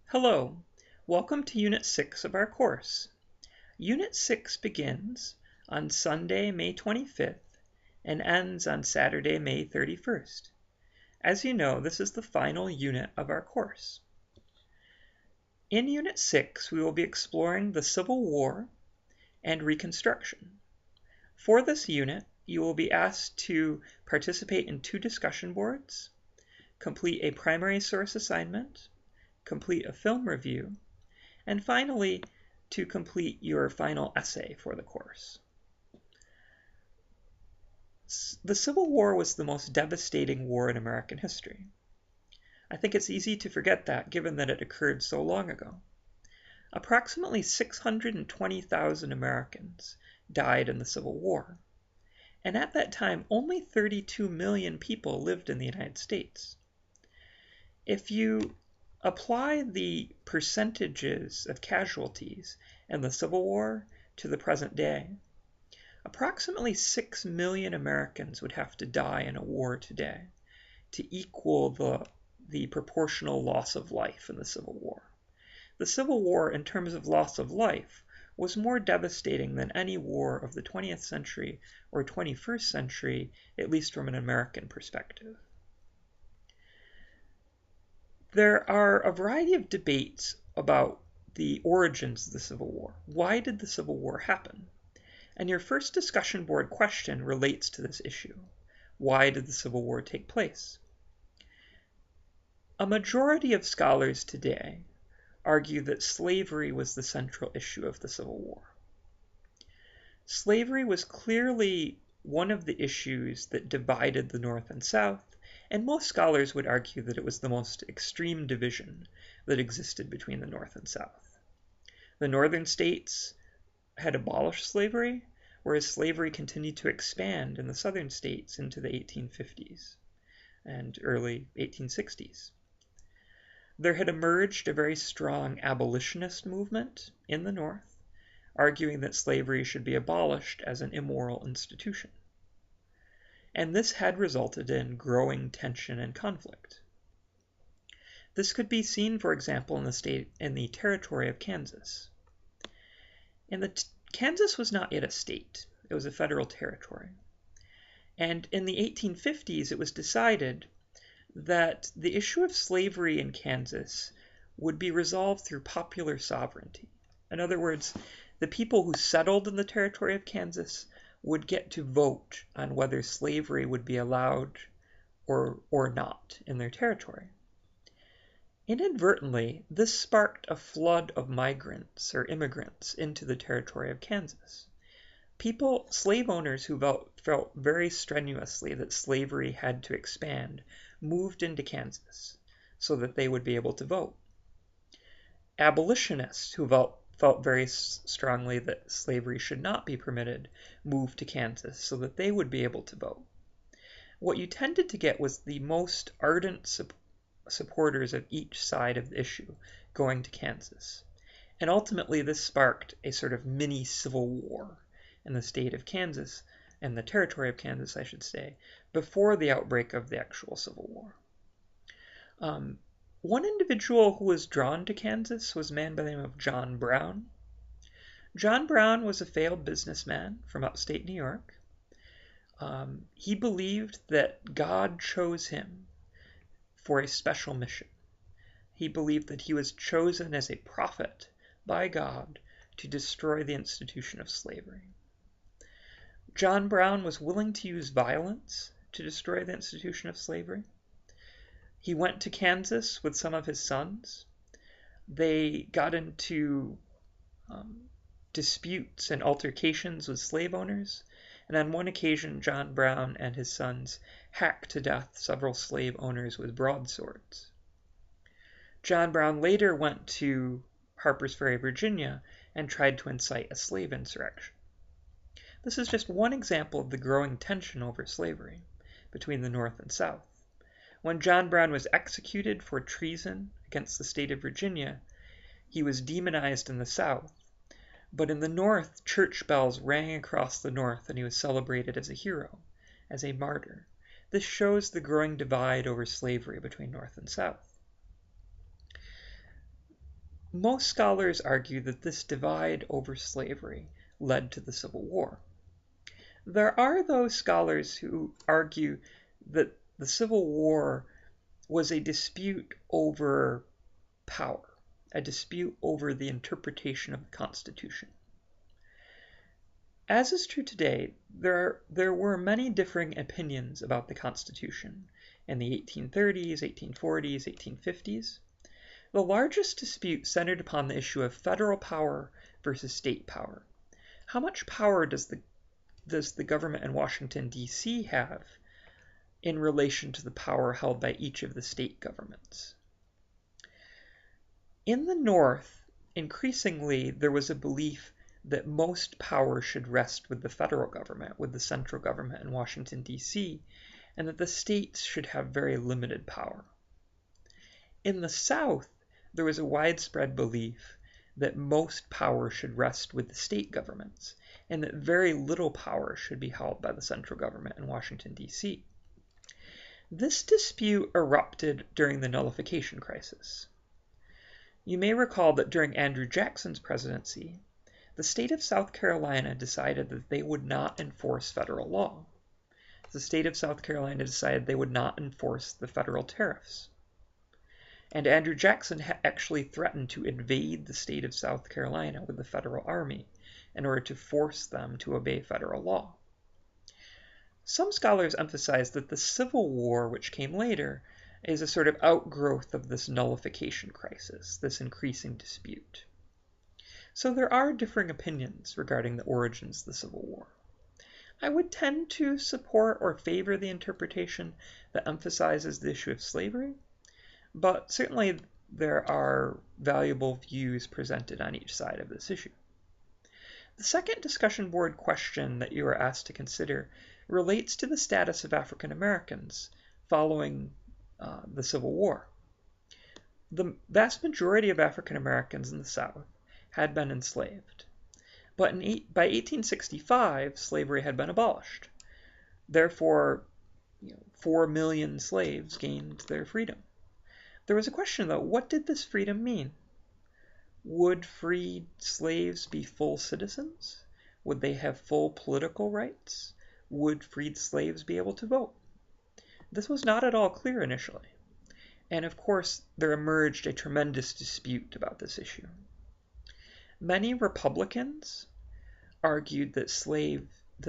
Hello, welcome to Unit 6 of our course. Unit 6 begins on Sunday, May 25th and ends on Saturday, May 31st. As you know, this is the final unit of our course. In Unit 6, we will be exploring the Civil War and Reconstruction. For this unit, you will be asked to participate in 2 discussion boards, complete a primary source assignment, complete a film review, and finally, to complete your final essay for the course. The Civil War was the most devastating war in American history. I think it's easy to forget that given that it occurred so long ago. Approximately 620,000 Americans died in the Civil War, and at that time only 32 million people lived in the United States. If you apply the percentages of casualties in the Civil War to the present day, approximately 6 million Americans would have to die in a war today to equal the proportional loss of life in the Civil War. The Civil War, in terms of loss of life, was more devastating than any war of the 20th century or 21st century, at least from an American perspective. There are a variety of debates about the origins of the Civil War. Why did the Civil War happen? And your first discussion board question relates to this issue. Why did the Civil War take place? A majority of scholars today argue that slavery was the central issue of the Civil War. Slavery was clearly one of the issues that divided the North and South, and most scholars would argue that it was the most extreme division that existed between the North and South. The northern states had abolished slavery, whereas slavery continued to expand in the southern states into the 1850s and early 1860s. There had emerged a very strong abolitionist movement in the North, arguing that slavery should be abolished as an immoral institution. And this had resulted in growing tension and conflict. This could be seen, for example, in the territory of Kansas. Kansas was not yet a state, it was a federal territory. And in the 1850s, it was decided that the issue of slavery in Kansas would be resolved through popular sovereignty. In other words, the people who settled in the territory of Kansas would get to vote on whether slavery would be allowed or not in their territory. Inadvertently, this sparked a flood of migrants or immigrants into the territory of Kansas. Slave owners who felt very strenuously that slavery had to expand, moved into Kansas so that they would be able to vote. Abolitionists who felt very strongly that slavery should not be permitted moved to Kansas so that they would be able to vote. What you tended to get was the most ardent supporters of each side of the issue going to Kansas. And ultimately this sparked a sort of mini civil war in the state of Kansas, and the territory of Kansas, I should say, before the outbreak of the actual Civil War. One individual who was drawn to Kansas was a man by the name of John Brown. John Brown was a failed businessman from upstate New York. He believed that God chose him for a special mission. He believed that he was chosen as a prophet by God to destroy the institution of slavery. John Brown was willing to use violence to destroy the institution of slavery. He went to Kansas with some of his sons. They got into disputes and altercations with slave owners, and on one occasion John Brown and his sons hacked to death several slave owners with broadswords. John Brown later went to Harpers Ferry, Virginia, and tried to incite a slave insurrection. This is just one example of the growing tension over slavery between the North and South. When John Brown was executed for treason against the state of Virginia, he was demonized in the South, but in the North, church bells rang across the North and he was celebrated as a hero, as a martyr. This shows the growing divide over slavery between North and South. Most scholars argue that this divide over slavery led to the Civil War. There are those scholars who argue that the Civil War was a dispute over power, a dispute over the interpretation of the Constitution. As is true today, there were many differing opinions about the Constitution in the 1830s, 1840s, 1850s. The largest dispute centered upon the issue of federal power versus state power. How much power does the government in Washington, D.C. have in relation to the power held by each of the state governments? In the North, increasingly, there was a belief that most power should rest with the federal government, with the central government in Washington, D.C., and that the states should have very limited power. In the South, there was a widespread belief that most power should rest with the state governments, and that very little power should be held by the central government in Washington, D.C. This dispute erupted during the Nullification Crisis. You may recall that during Andrew Jackson's presidency, the state of South Carolina decided that they would not enforce federal law. The state of South Carolina decided they would not enforce the federal tariffs. And Andrew Jackson actually threatened to invade the state of South Carolina with the federal army in order to force them to obey federal law. Some scholars emphasize that the Civil War, which came later, is a sort of outgrowth of this nullification crisis, this increasing dispute. So there are differing opinions regarding the origins of the Civil War. I would tend to support or favor the interpretation that emphasizes the issue of slavery, but certainly there are valuable views presented on each side of this issue. The second discussion board question that you are asked to consider relates to the status of African Americans following the Civil War. The vast majority of African Americans in the South had been enslaved, but by 1865, slavery had been abolished. Therefore, 4 million slaves gained their freedom. There was a question, though, what did this freedom mean? Would freed slaves be full citizens? Would they have full political rights? Would freed slaves be able to vote? This was not at all clear initially. And of course, there emerged a tremendous dispute about this issue. Many Republicans argued that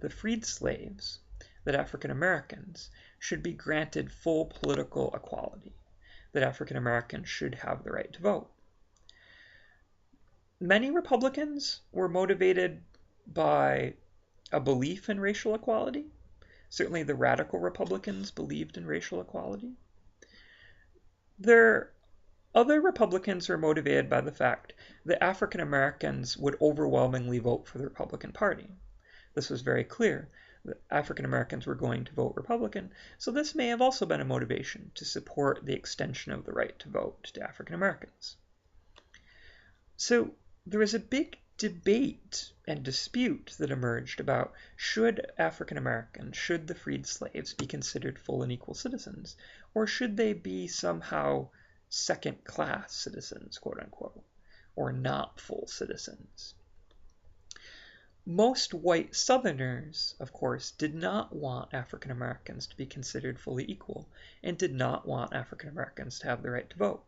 the freed slaves, that African Americans, should be granted full political equality, that African Americans should have the right to vote. Many Republicans were motivated by a belief in racial equality. Certainly the radical Republicans believed in racial equality. Other Republicans were motivated by the fact that African Americans would overwhelmingly vote for the Republican Party. This was very clear that African Americans were going to vote Republican, so this may have also been a motivation to support the extension of the right to vote to African Americans. So there was a big debate and dispute that emerged about should African Americans, should the freed slaves be considered full and equal citizens, or should they be somehow second-class citizens, quote-unquote, or not full citizens. Most white Southerners, of course, did not want African Americans to be considered fully equal and did not want African Americans to have the right to vote.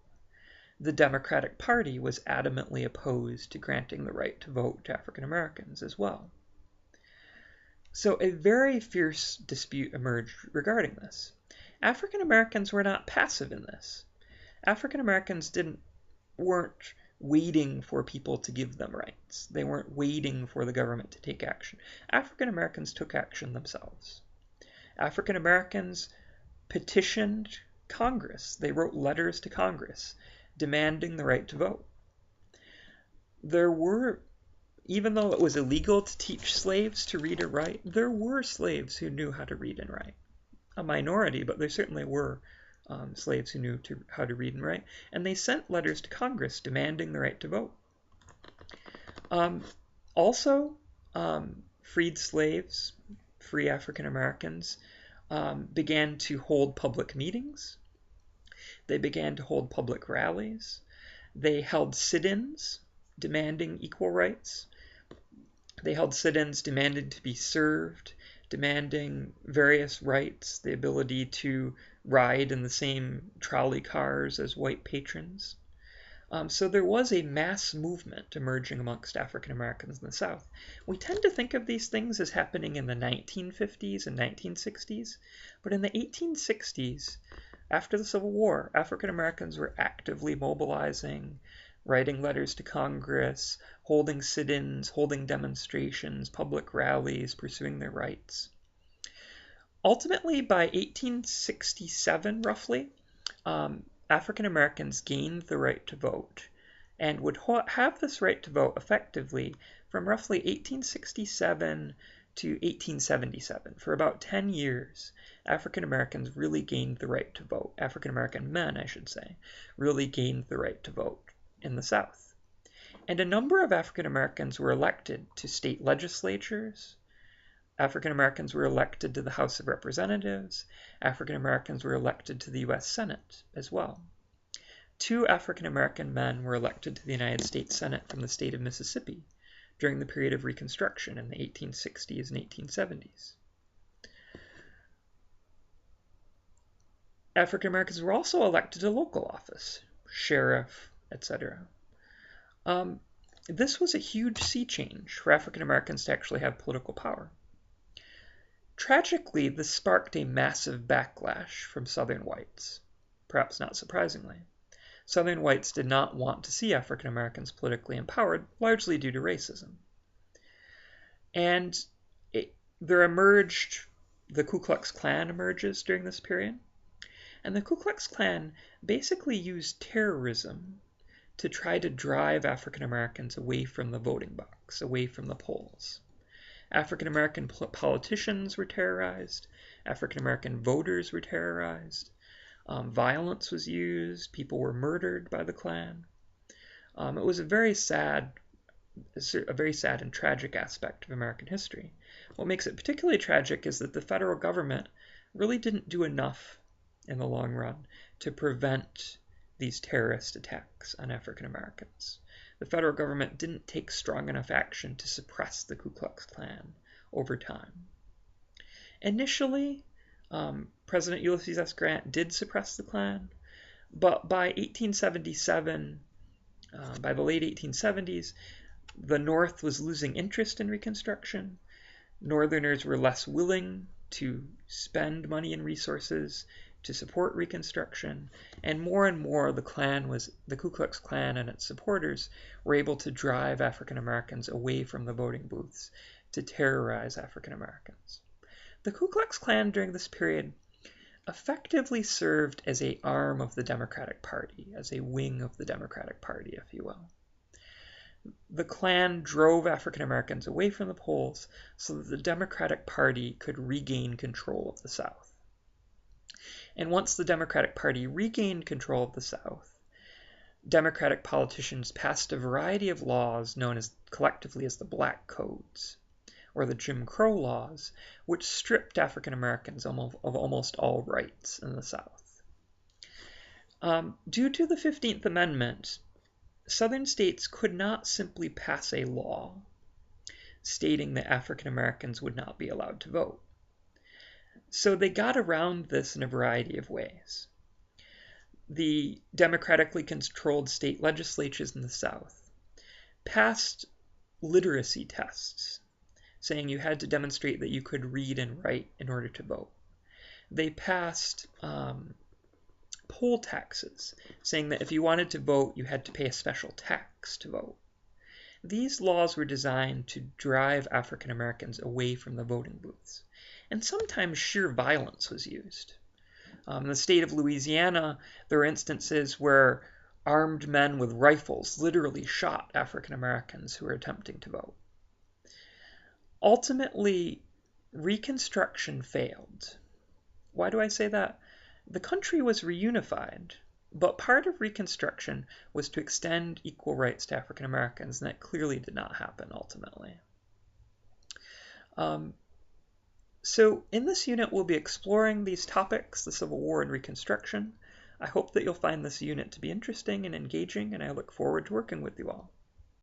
The Democratic Party was adamantly opposed to granting the right to vote to African Americans as well. So a very fierce dispute emerged regarding this. African Americans were not passive in this. African Americans weren't waiting for people to give them rights. They weren't waiting for the government to take action. African Americans took action themselves. African Americans petitioned Congress. They wrote letters to Congress demanding the right to vote. Even though it was illegal to teach slaves to read or write, there were slaves who knew how to read and write. A minority, but there certainly were slaves who knew how to read and write, and they sent letters to Congress demanding the right to vote. Also, freed slaves, free African Americans, began to hold public meetings. They began to hold public rallies. They held sit-ins demanding equal rights. They held sit-ins demanding to be served, demanding various rights, the ability to ride in the same trolley cars as white patrons. So there was a mass movement emerging amongst African Americans in the South. We tend to think of these things as happening in the 1950s and 1960s, but in the 1860s, after the Civil War, African Americans were actively mobilizing, writing letters to Congress, holding sit-ins, holding demonstrations, public rallies, pursuing their rights. Ultimately, by 1867, roughly, African Americans gained the right to vote and would have this right to vote effectively from roughly 1867 to 1877. For about 10 years, African Americans really gained the right to vote. African American men, I should say, really gained the right to vote in the South. And a number of African Americans were elected to state legislatures. African Americans were elected to the House of Representatives. African Americans were elected to the U.S. Senate as well. 2 African American men were elected to the United States Senate from the state of Mississippi during the period of Reconstruction in the 1860s and 1870s. African Americans were also elected to local office, sheriff, etc. This was a huge sea change for African Americans to actually have political power. Tragically, this sparked a massive backlash from Southern whites, perhaps not surprisingly. Southern whites did not want to see African Americans politically empowered, largely due to racism. And the Ku Klux Klan emerges during this period. And the Ku Klux Klan basically used terrorism to try to drive African Americans away from the voting box, away from the polls. African American politicians were terrorized. African American voters were terrorized. Violence was used. People were murdered by the Klan. It was a very sad and tragic aspect of American history. What makes it particularly tragic is that the federal government really didn't do enough in the long run to prevent these terrorist attacks on African Americans. The federal government didn't take strong enough action to suppress the Ku Klux Klan over time. Initially, President Ulysses S. Grant did suppress the Klan, but by 1877, by the late 1870s, the North was losing interest in Reconstruction. Northerners were less willing to spend money and resources to support Reconstruction, and more the Ku Klux Klan and its supporters were able to drive African Americans away from the voting booths to terrorize African Americans. The Ku Klux Klan during this period effectively served as an arm of the Democratic Party, as a wing of the Democratic Party, if you will. The Klan drove African Americans away from the polls so that the Democratic Party could regain control of the South. And once the Democratic Party regained control of the South, Democratic politicians passed a variety of laws known collectively as the Black Codes, or the Jim Crow laws, which stripped African Americans of almost all rights in the South. Due to the 15th Amendment, Southern states could not simply pass a law stating that African Americans would not be allowed to vote. So they got around this in a variety of ways. The democratically controlled state legislatures in the South passed literacy tests, saying you had to demonstrate that you could read and write in order to vote. They passed poll taxes, saying that if you wanted to vote, you had to pay a special tax to vote. These laws were designed to drive African Americans away from the voting booths, and sometimes sheer violence was used. In the state of Louisiana, there were instances where armed men with rifles literally shot African Americans who were attempting to vote. Ultimately, Reconstruction failed. Why do I say that? The country was reunified, but part of Reconstruction was to extend equal rights to African Americans, and that clearly did not happen ultimately. So in this unit, we'll be exploring these topics, the Civil War and Reconstruction. I hope that you'll find this unit to be interesting and engaging, and I look forward to working with you all.